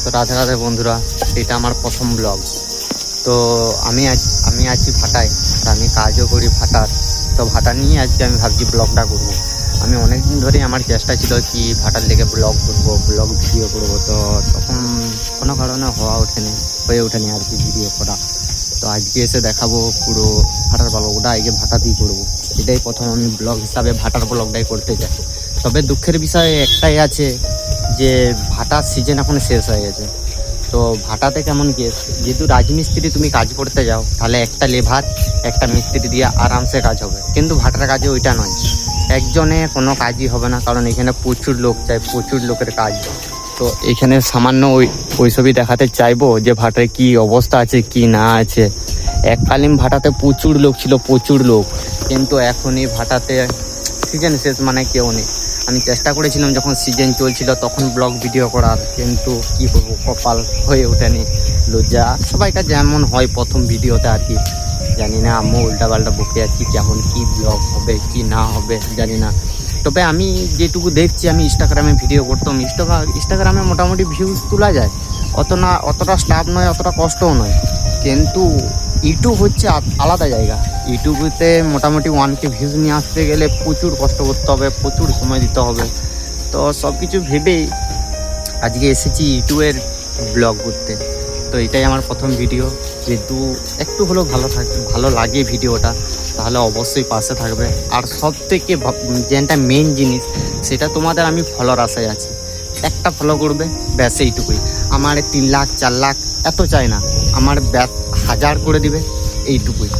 তো রাধে রাধে বন্ধুরা, এটা আমার প্রথম ব্লগ। তো আমি আছি ভাটায়, আর আমি কাজও করি ভাটার। তো ভাটা নিয়ে আজকে আমি ভাবছি ব্লগটা করব। আমি অনেক দিন ধরেই আমার চেষ্টা ছিল কি ভাটার লেগে ব্লগ করব, ব্লগ ভিডিও করব। তো তখন কোনো কারণে হয়ে ওঠেনি আর কি ভিডিও করা। তো আজকে এসে দেখাবো পুরো ভাটার ব্লগটা, আজকে ভাটাতেই করবো। এটাই প্রথম আমি ব্লগ হিসাবে ভাটার ব্লগটাই করতে চাই। তবে দুঃখের বিষয় একটাই আছে যে ভাটার সিজন এখন শেষ হয়ে গেছে। তো ভাটাতে কেমন কি, যেহেতু রাজমিস্ত্রি তুমি কাজ করতে যাও, তাহলে একটা লেবার একটা মিস্ত্রি দিয়ে আরামসে কাজ হবে। কিন্তু ভাটার কাজে ওইটা নয়, একজনে কোনো কাজই হবে না, কারণ এখানে প্রচুর লোক চাই, প্রচুর লোকের কাজ। তো এখানে সামান্য ওইসবই দেখাতে চাইবো যে ভাটায় কি অবস্থা আছে কি না আছে। এককালীন ভাটাতে প্রচুর লোক ছিল, প্রচুর লোক। কিন্তু এখন এই ভাটাতে সিজন শেষ, মানে কেউ নেই। আমি চেষ্টা করেছিলাম যখন সিজন চলছিল তখন ব্লগ ভিডিও করার, কিন্তু কি করবো, কপাল হয়ে ওঠেনি। লজ্জা সবাইকার যেমন হয় প্রথম ভিডিওতে আর কি। জানি না, আম্মু উল্টাপাল্টা বকে যাচ্ছি, কেমন কি ব্লগ হবে কি না হবে জানি না। তবে আমি যেটুকু দেখছি, আমি ইনস্টাগ্রামে ভিডিও করতাম, ইনস্টাগ্রামে মোটামুটি ভিউজ তোলা যায়, অতটা স্টাফ নয়, অতটা কষ্টও নয়। কিন্তু ইউটিউব হচ্ছে আলাদা জায়গা। ইউটিউবেতে মোটামুটি 1K ভিউজ নিয়ে আসতে গেলে প্রচুর কষ্ট করতে হবে, প্রচুর সময় দিতে হবে। তো সব কিছু ভেবেই আজকে এসেছি ইউটিউবের ব্লগ করতে। তো এটাই আমার প্রথম ভিডিও। যেহেতু একটু হলেও ভালো লাগে ভিডিওটা, তাহলে অবশ্যই পাশে থাকবে। আর সব থেকে যেটা মেন জিনিস, সেটা তোমাদের আমি ফলোর আশায় আছি। একটা ফলো করবে, ব্যাস এইটুকুই। আমার 3 লাখ 4 লাখ এত চাই না, আমার 1000 করে দিবে, এইটুকুই।